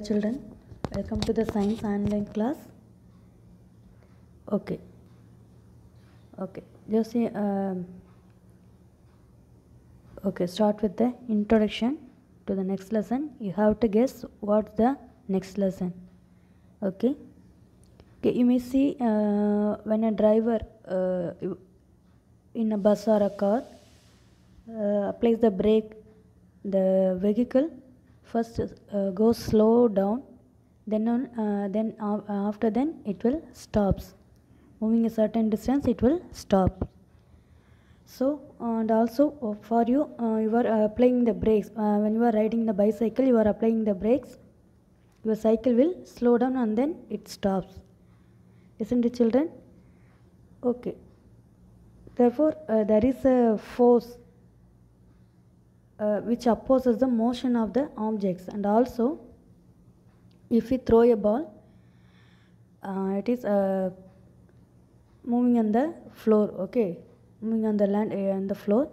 children, welcome to the science online class. Okay, just start with the introduction to the next lesson. You have to guess what's the next lesson. Okay, you may see when a driver in a bus or a car applies the brake, the vehicle first goes slow down, then after then it will stops. Moving a certain distance, it will stop. So and also for you, you are applying the brakes. When you are riding the bicycle, you are applying the brakes. Your cycle will slow down and then it stops. Isn't it, children? Okay. Therefore, there is a force which opposes the motion of the objects, and also if we throw a ball, it is moving on the floor, okay, moving on the land and the floor.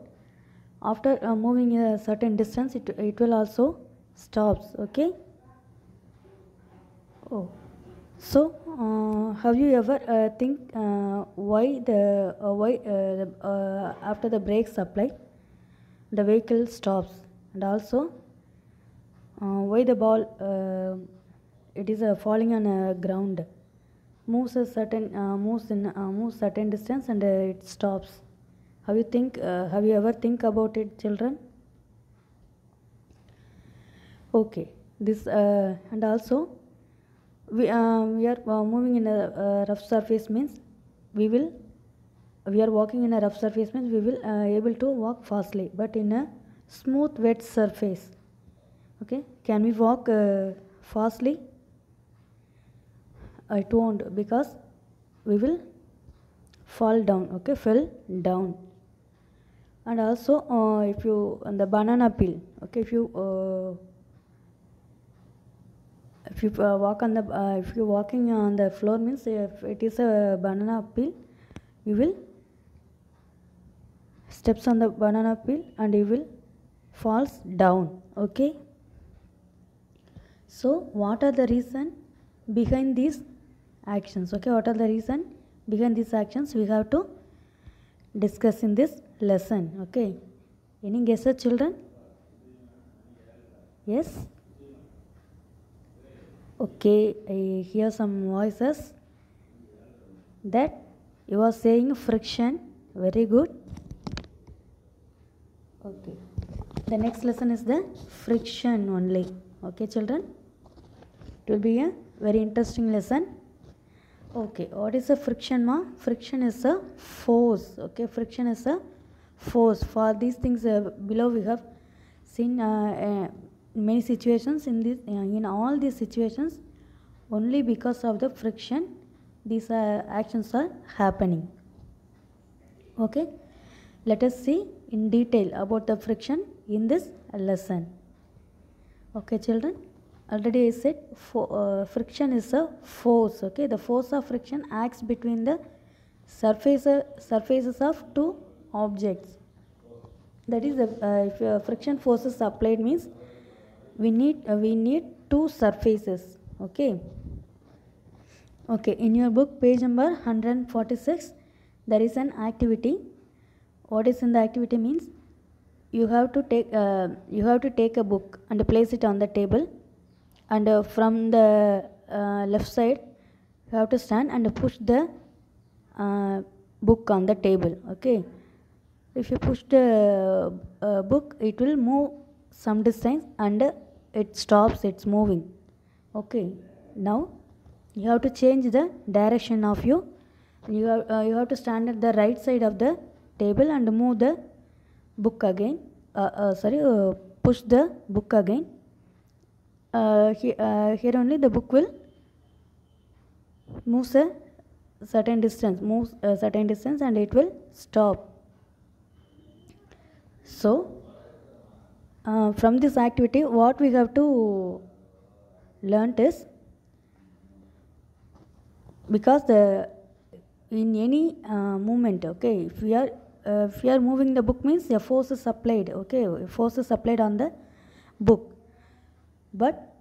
After moving a certain distance, it will also stops, okay. So have you ever think why after the brakes apply, the vehicle stops, and also why the ball it is falling on a ground, moves certain distance and it stops. Have you ever think about it, children? Okay, this and also we are moving in a rough surface means we are walking in a rough surface means we will able to walk fastly, but in a smooth wet surface, okay, can we walk fastly? It won't, because we will fall down, okay, fell down. And also if you on the banana peel, okay, if you walk on the if you walking on the floor means if it is a banana peel, you will steps on the banana peel and you will falls down, okay. So what are the reason behind these actions? Okay, what are the reason behind these actions? We have to discuss in this lesson, okay. Any guesses, children? Yes? Okay, I hear some voices that you are saying friction. Very good. Okay, the next lesson is the friction only, okay, children. It will be a very interesting lesson. Okay, what is a friction, ma? Friction is a force, okay. Friction is a force. For these things below we have seen many situations. In all these situations, only because of the friction these actions are happening, okay. Let us see in detail about the friction in this lesson, okay, children. Already I said friction is a force, okay. The force of friction acts between the surfaces of two objects. That is, if friction force is applied means we need two surfaces, okay. Okay, in your book page number 146 there is an activity. What is in the activity means you have to take a book and place it on the table, and from the left side you have to stand and push the book on the table, okay. If you push the book, it will move some distance and it stops its moving, okay. Now you have to change the direction of you have to stand at the right side of the table and move the book again, push the book again. Here only the book will move a certain distance, and it will stop. So from this activity what we have to learn is, because in any movement, okay, if we are moving the book means a force is applied, okay, force is applied on the book. But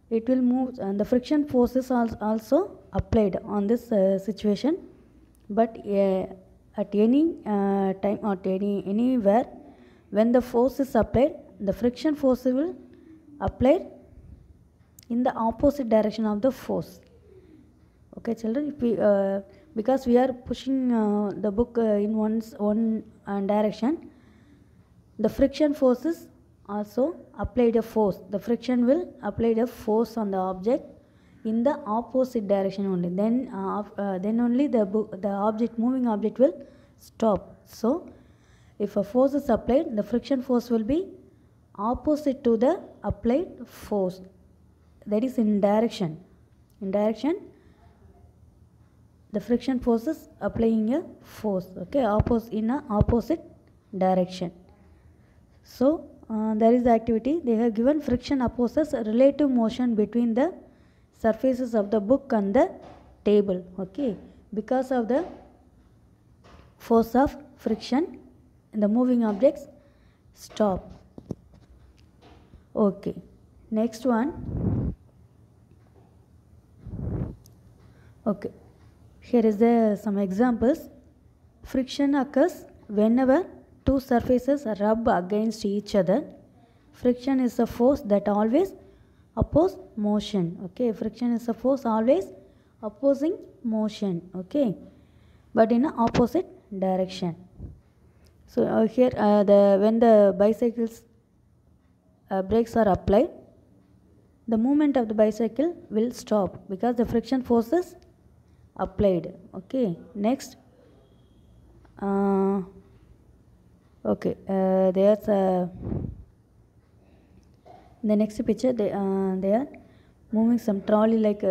it will move, and the friction force is also applied on this situation. But at any time or anywhere, when the force is applied, the friction force will apply in the opposite direction of the force. Okay, children, if we because we are pushing the book in one direction, the friction forces also applied a force. The friction will apply a force on the object in the opposite direction only. Then only the object, moving object, will stop. So, if a force is applied, the friction force will be opposite to the applied force. That is in direction. In direction, the friction force is applying a force. Okay, in a opposite direction. So, there is the activity. They have given friction opposes relative motion between the surfaces of the book and the table. Okay, because of the force of friction, the moving objects stop. Okay, next one. Okay, here is some examples. Friction occurs whenever two surfaces rub against each other. Friction is a force that always opposes motion. Okay, friction is a force always opposing motion. Okay, but in an opposite direction. So here when the bicycle's brakes are applied, the movement of the bicycle will stop because the friction force is applied. Okay, next. Okay, there's in the next picture they are moving some trolley like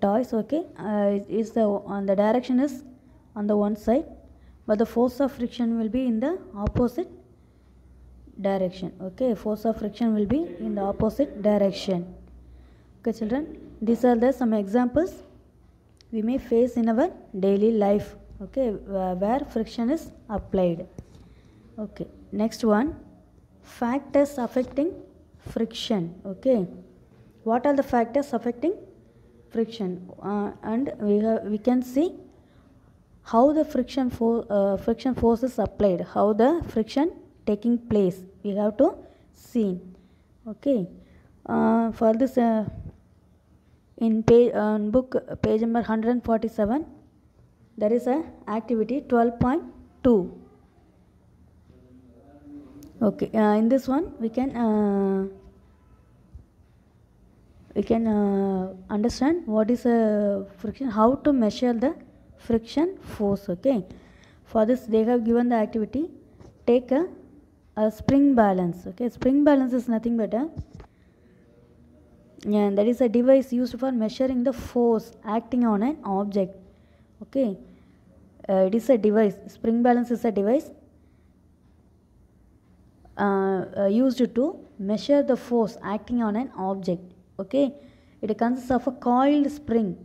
toys. Okay, is on the direction is on the one side, but the force of friction will be in the opposite direction. Okay, force of friction will be in the opposite direction. Okay, children, these are some examples we may face in our daily life. Okay, where friction is applied. Okay, next one, factors affecting friction. Okay, what are the factors affecting friction? And we can see how the friction force is applied, how the friction taking place. We have to see. Okay, for this in book page number 147. There is a activity 12.2. Okay, in this one we can understand what is a friction, how to measure the friction force. Okay, for this they have given the activity, take a spring balance. Okay, spring balance is nothing but that is a device used for measuring the force acting on an object. Okay, it is a device. Spring balance is a device used to measure the force acting on an object. Okay, it consists of a coiled spring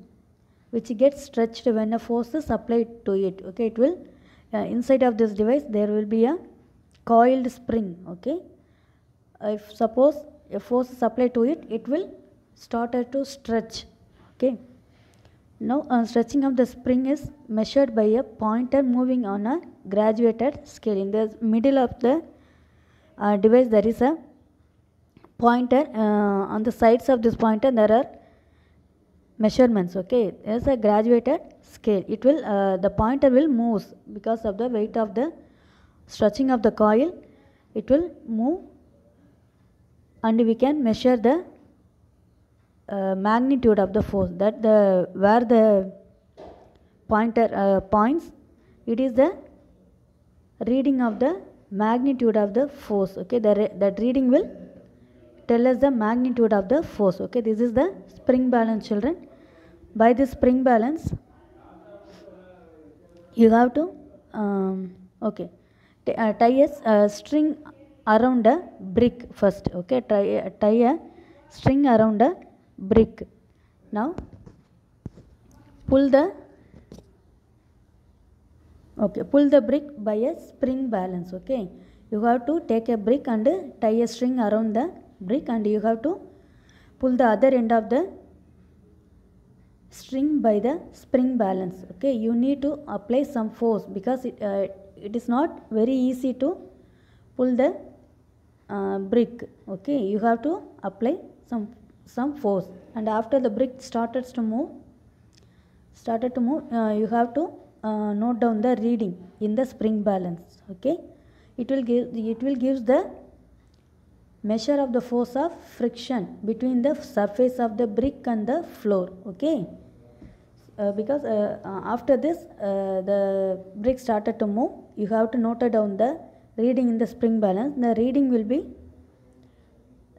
which gets stretched when a force is applied to it. Okay, it will inside of this device there will be a coiled spring. Okay, if suppose a force is applied to it, it will start to stretch. Okay, now stretching of the spring is measured by a pointer moving on a graduated scale. In the middle of the device there is a pointer. On the sides of this pointer there are measurements. Okay, there is a graduated scale. It will the pointer will move because of the weight of the stretching of the coil. It will move, and we can measure the magnitude of the force. That where the pointer points, it is the reading of the magnitude of the force. Okay, that reading will tell us the magnitude of the force. Okay, this is the spring balance, children. By this spring balance, you have to tie a string around a brick first. Okay, tie a string around a brick. Now pull the brick by a spring balance. Okay, you have to take a brick and tie a string around the brick, and you have to pull the other end of the string by the spring balance. Okay, you need to apply some force because it is not very easy to pull the brick. Okay, you have to apply some force, and after the brick started to move, you have to note down the reading in the spring balance. Okay, it will give the measure of the force of friction between the surface of the brick and the floor. Okay, because after this the brick started to move, you have to note down the reading in the spring balance. The reading will be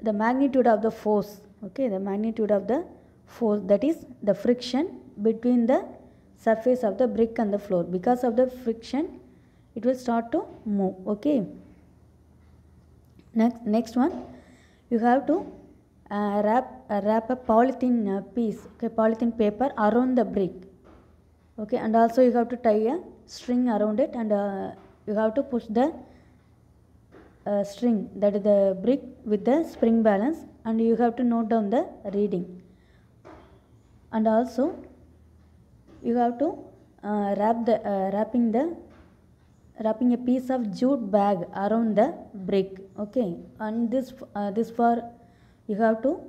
the magnitude of the force. Okay, the magnitude of the force, that is the friction between the surface of the brick and the floor. Because of the friction, it will start to move. Okay, next one, you have to wrap a polythene piece, okay, polythene paper around the brick. Okay, and also you have to tie a string around it, and you have to push the string, that is the brick, with the spring balance, and you have to note down the reading. And also you have to wrapping a piece of jute bag around the brick. Okay, and this for you have to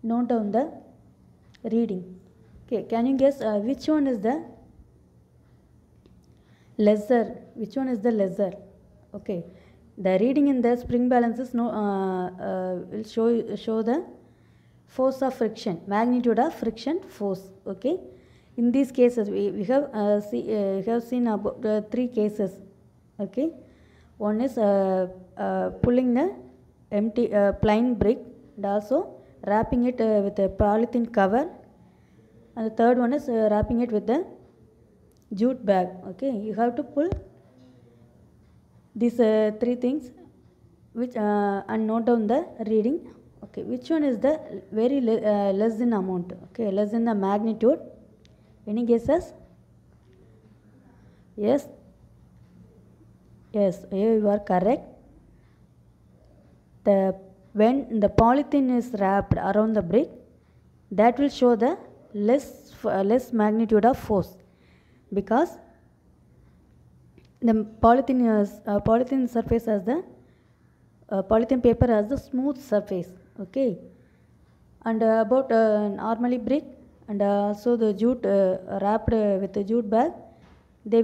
note down the reading. Okay, can you guess which one is the lesser? Which one is the lesser? Okay, the reading in the spring balances will show the force of friction, magnitude of friction force. Okay, in these cases we have seen about 3 cases. Okay, one is pulling the empty plain brick, and also wrapping it with a polythene cover, and the third one is wrapping it with the jute bag. Okay, you have to pull these 3 things, which and note down the reading. Okay, which one is the very less in amount? Okay, less in the magnitude. Any guesses? Yes, you are correct. When the polythene is wrapped around the brick, that will show the less magnitude of force, because the polythene surface has the polythene paper has the smooth surface. Okay, and about normally brick and also the jute wrapped with the jute bag, there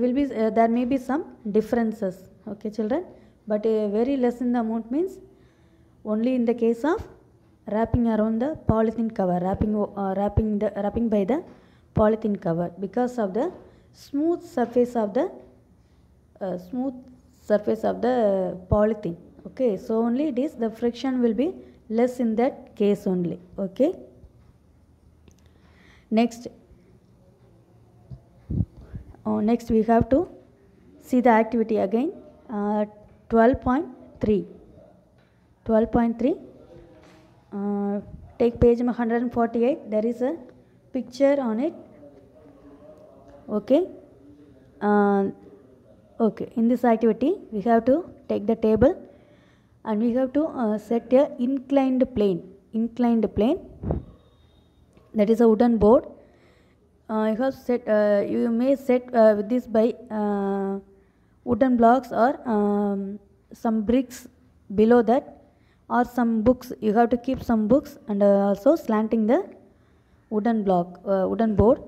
may be some differences. Okay, children, but very less in the amount means only in the case of wrapping around the polythene cover, wrapping by the polythene cover, because of the smooth surface of the polythene. Okay, so only it is the friction will be less in that case only. Okay, next we have to see the activity again. 12.3. Take page 148. There is a picture on it. Okay. Okay. In this activity, we have to take the table, and we have to set a inclined plane. That is a wooden board. You may set this by wooden blocks or some bricks below that, or some books. You have to keep some books, and also slanting the wooden board.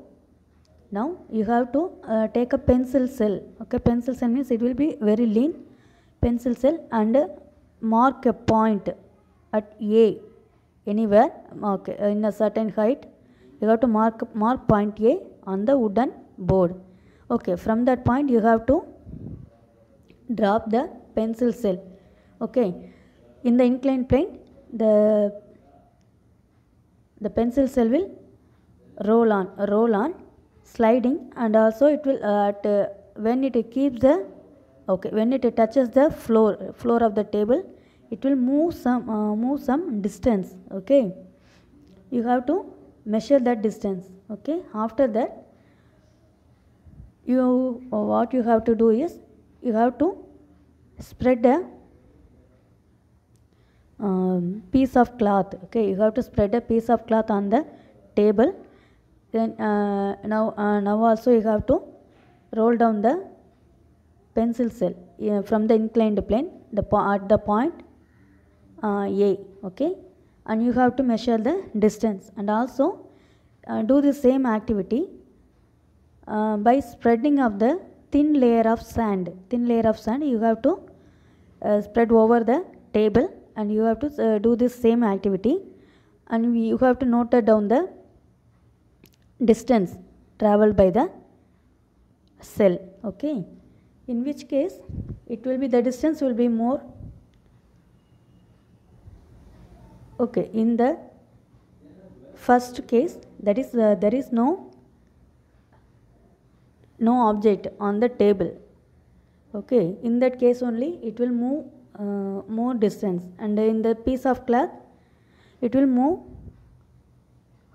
Now you have to take a pencil cell. Okay, pencil cell means it will be very lean pencil cell, and mark a point at A anywhere. Okay, in a certain height, you have to mark point A on the wooden board. Okay, from that point you have to drop the pencil cell. Okay, in the inclined plane, the pencil cell will roll on, sliding, and also it will when it touches the floor of the table, it will move some distance. Okay, you have to measure that distance. Okay, after that, what you have to do is you have to spread a piece of cloth. Okay, you have to spread a piece of cloth on the table. Then now also you have to roll down the pencil cell from the inclined plane at the point A. Okay, and you have to measure the distance, and also do the same activity by spreading of the thin layer of sand. You have to spread over the table, and you have to do this same activity, and you have to note down the distance traveled by the cell. Okay, in which case it will be, the distance will be more. Okay, in the first case, that is there is no object on the table. Okay, in that case only it will move more distance, and in the piece of cloth it will move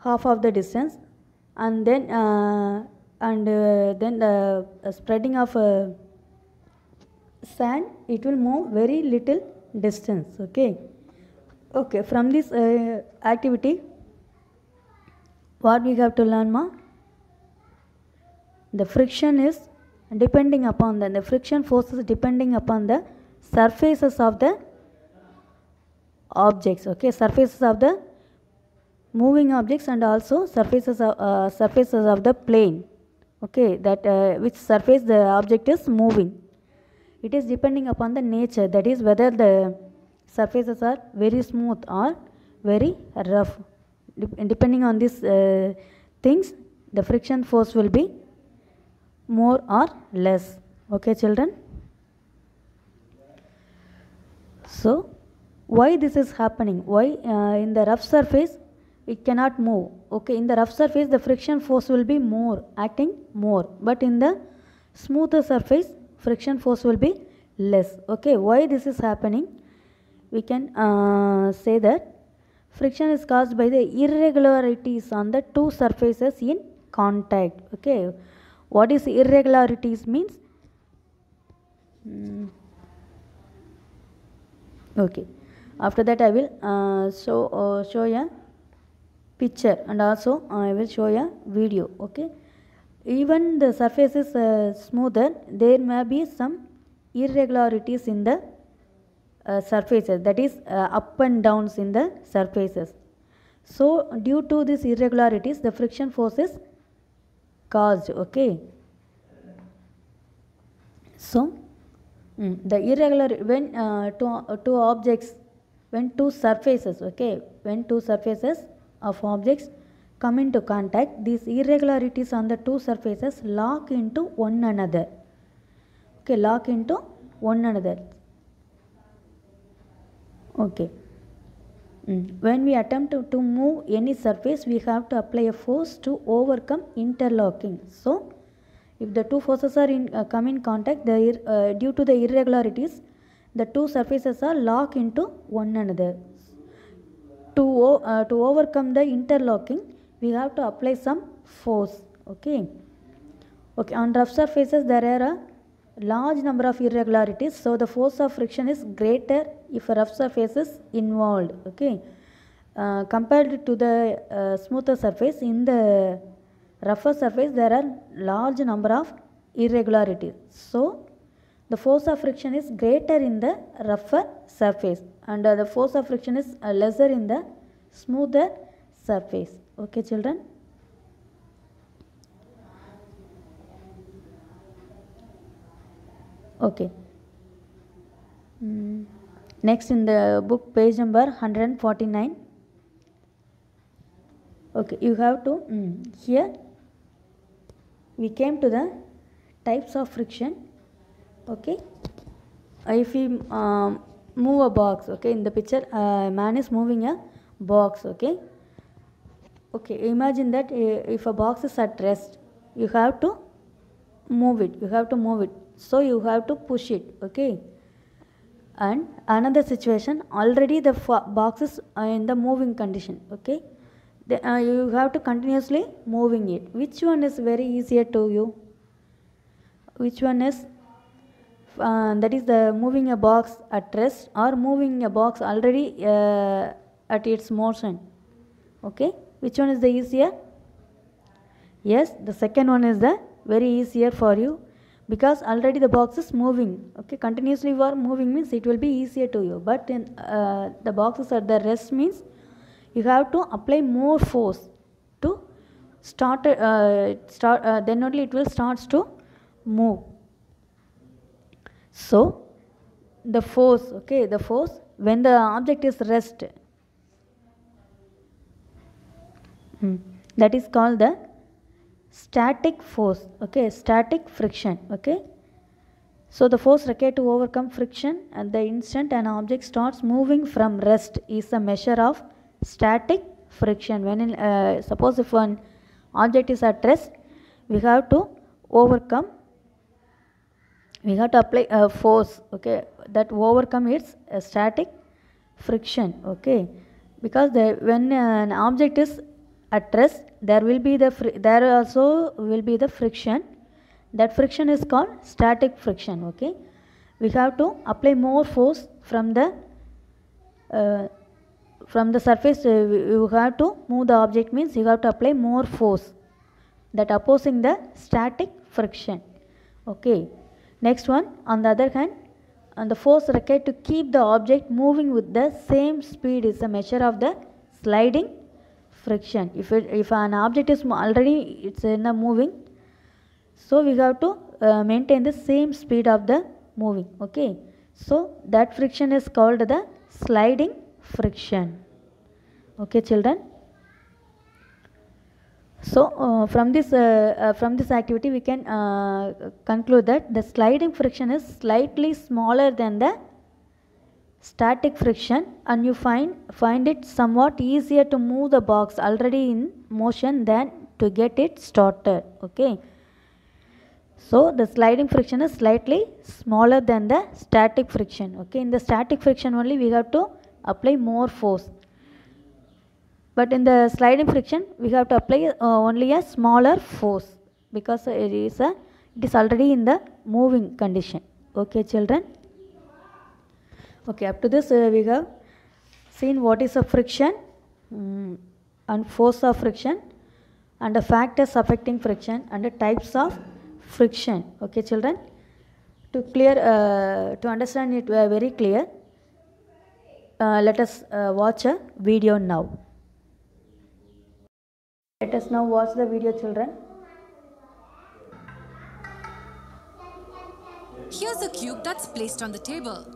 half of the distance, and then the spreading of sand, it will move very little distance. Okay, from this activity what we have to learn, ma? The friction is depending upon the friction forces depending upon the surfaces of the objects. Okay, surfaces of the moving objects, and also surfaces of the plane. Okay, that which surface the object is moving, it is depending upon the nature, that is whether the surfaces are very smooth or very rough. Depending on these things, the friction force will be more or less. Okay, children. So why this is happening? Why in the rough surface it cannot move? Okay, in the rough surface the friction force will be more, acting more, but in the smoother surface friction force will be less. Okay, why this is happening? We can say that friction is caused by the irregularities on the two surfaces in contact. Okay, what is irregularities means? Okay, after that I will show a picture, and also I will show a video. Okay, even the surface is smoother, there may be some irregularities in the surfaces, that is up and downs in the surfaces. So due to these irregularities the friction force is caused. Okay, so the irregular, when two objects, when two surfaces, okay, when two surfaces of objects come into contact, these irregularities on the two surfaces lock into one another. Okay, lock into one another. Okay, when we attempt to move any surface, we have to apply a force to overcome interlocking. So if the two forces are come in contact, due to the irregularities, the two surfaces are locked into one another. To overcome the interlocking, we have to apply some force. Okay, on rough surfaces there are a large number of irregularities, so the force of friction is greater if a rough surface is involved. Okay, compared to the smoother surface, in the rougher surface there are large number of irregularities, so the force of friction is greater in the rougher surface, and the force of friction is lesser in the smoother surface. Okay, children. Okay, next in the book, page number 149. Okay, you have to here we came to the types of friction. Okay, if we move a box, okay, in the picture man is moving a box. Okay, imagine that if a box is at rest, you have to move it, so you have to push it. Okay, and another situation, already the box is in the moving condition. Okay, you have to continuously moving it. Which one is very easier to you? Which one is that is the moving a box at rest or moving a box already at its motion. Okay, which one is the easier? Yes, the second one is the very easier for you, because already the box is moving. Okay, continuously you are moving means it will be easier to you, but in the box is at the rest means you have to apply more force to start, then only it will starts to move. So the force, okay, the force when the object is rest, that is called the static force. Okay, static friction. Okay, so the force required to overcome friction at the instant an object starts moving from rest is a measure of static friction. When in, suppose if one object is at rest, we have to overcome, we have to apply a force, okay, that overcome its static friction. Okay, because when an object is at rest, there will be there also will be the friction. That friction is called static friction. Okay, we have to apply more force from the surface. You have to move the object means you have to apply more force, that opposing the static friction. Okay, next one, on the other hand, and the force required to keep the object moving with the same speed is a measure of the sliding friction. If an object is already it's in a moving, so we have to maintain the same speed of the moving. Okay, so that friction is called the sliding friction. Okay, children. So from this activity we can conclude that the sliding friction is slightly smaller than the static friction, and you find it somewhat easier to move the box already in motion than to get it started. Okay, so the sliding friction is slightly smaller than the static friction. Okay, in the static friction only we have to apply more force, but in the sliding friction we have to apply only a smaller force, because it is already in the moving condition. Okay, children. Okay, up to this we have seen what is a friction and force of friction, and the factors affecting friction, and the types of friction. Okay, children. To understand it very clear, let us watch a video now. Let us now watch the video, children. Here's a cube that's placed on the table.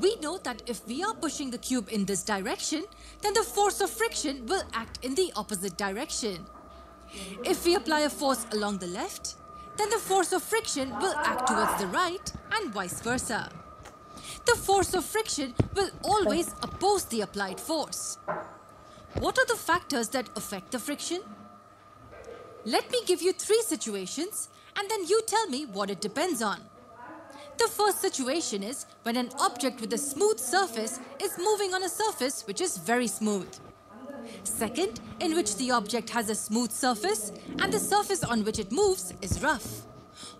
We know that if we are pushing the cube in this direction, then the force of friction will act in the opposite direction. If we apply a force along the left, then the force of friction will act towards the right and vice versa. The force of friction will always oppose the applied force. What are the factors that affect the friction? Let me give you 3 situations and then you tell me what it depends on. The first situation is when an object with a smooth surface is moving on a surface which is very smooth. Second, in which the object has a smooth surface and the surface on which it moves is rough.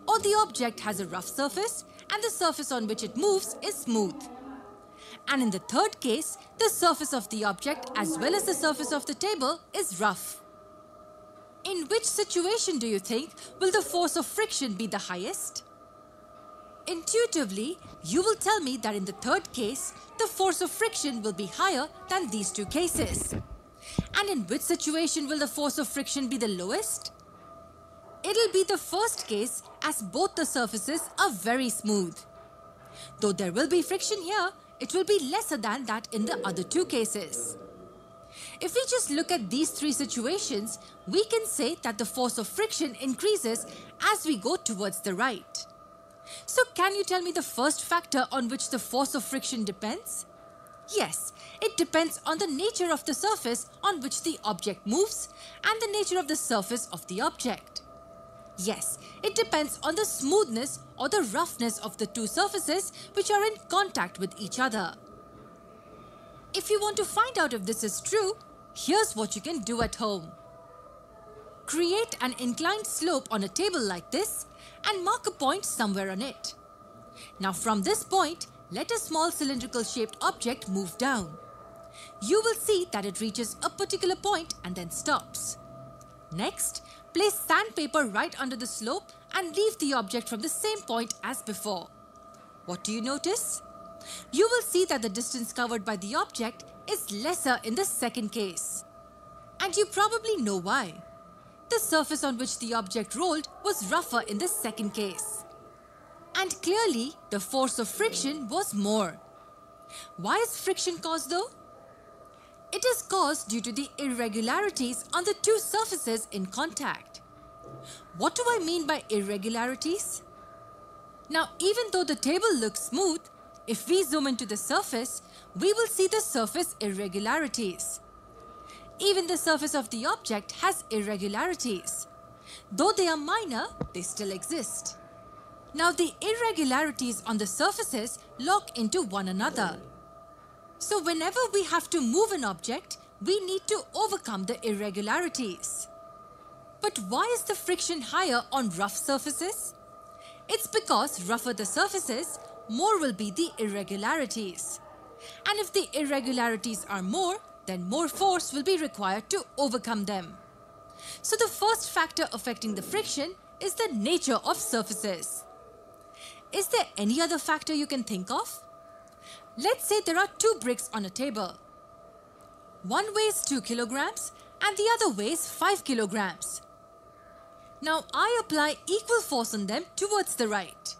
Or the object has a rough surface and the surface on which it moves is smooth. And in the third case, the surface of the object as well as the surface of the table is rough. In which situation do you think will the force of friction be the highest? Intuitively, you will tell me that in the third case, the force of friction will be higher than these 2 cases. And in which situation will the force of friction be the lowest? It'll be the first case, as both the surfaces are very smooth. Though there will be friction here, it will be lesser than that in the other 2 cases. If we just look at these 3 situations, we can say that the force of friction increases as we go towards the right. So can you tell me the first factor on which the force of friction depends? Yes, it depends on the nature of the surface on which the object moves and the nature of the surface of the object. Yes, it depends on the smoothness or the roughness of the 2 surfaces which are in contact with each other. If you want to find out if this is true, here's what you can do at home. Create an inclined slope on a table like this and mark a point somewhere on it. Now from this point, let a small cylindrical shaped object move down. You will see that it reaches a particular point and then stops. Next, place sandpaper right under the slope and leave the object from the same point as before. What do you notice? You will see that the distance covered by the object is lesser in the second case. And you probably know why. The surface on which the object rolled was rougher in the second case. And clearly, the force of friction was more. Why is friction caused though? It is caused due to the irregularities on the two surfaces in contact. What do I mean by irregularities? Now, even though the table looks smooth, if we zoom into the surface, we will see the surface irregularities. Even the surface of the object has irregularities. Though they are minor, they still exist. Now, the irregularities on the surfaces lock into one another. So whenever we have to move an object, we need to overcome the irregularities. But why is the friction higher on rough surfaces? It's because rougher the surfaces, more will be the irregularities. And if the irregularities are more, then more force will be required to overcome them. So the first factor affecting the friction is the nature of surfaces. Is there any other factor you can think of? Let's say there are two bricks on a table. One weighs 2 kilograms and the other weighs 5 kilograms. Now I apply equal force on them towards the right.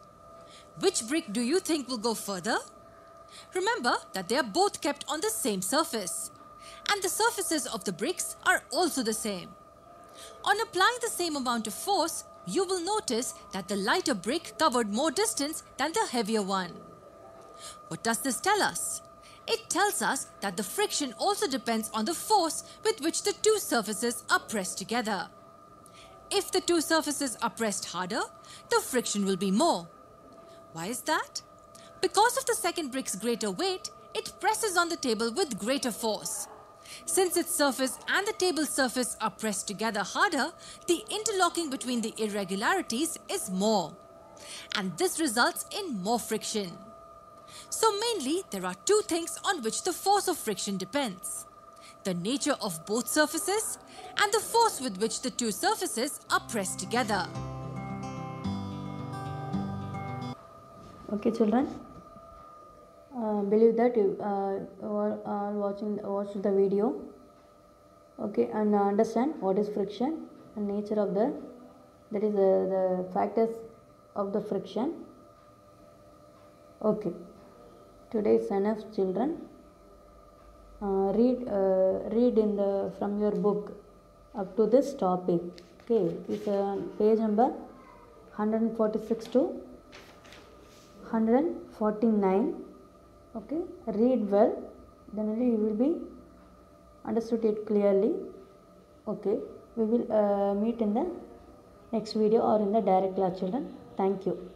Which brick do you think will go further? Remember that they are both kept on the same surface. And the surfaces of the bricks are also the same. On applying the same amount of force, you will notice that the lighter brick covered more distance than the heavier one. What does this tell us? It tells us that the friction also depends on the force with which the two surfaces are pressed together. If the two surfaces are pressed harder, the friction will be more. Why is that? Because of the second brick's greater weight, it presses on the table with greater force. Since its surface and the table's surface are pressed together harder, the interlocking between the irregularities is more. And this results in more friction. So mainly, there are two things on which the force of friction depends: the nature of both surfaces and the force with which the two surfaces are pressed together. Okay, children. Believe that you are watched the video. Okay, and understand what is friction and nature of the factors of the friction. Okay, today is enough, children. Read from your book up to this topic. Okay, it's page number 146 to 149. Okay, read well, then only you will be understood it clearly. Okay, we will meet in the next video or in the direct class, children. Thank you.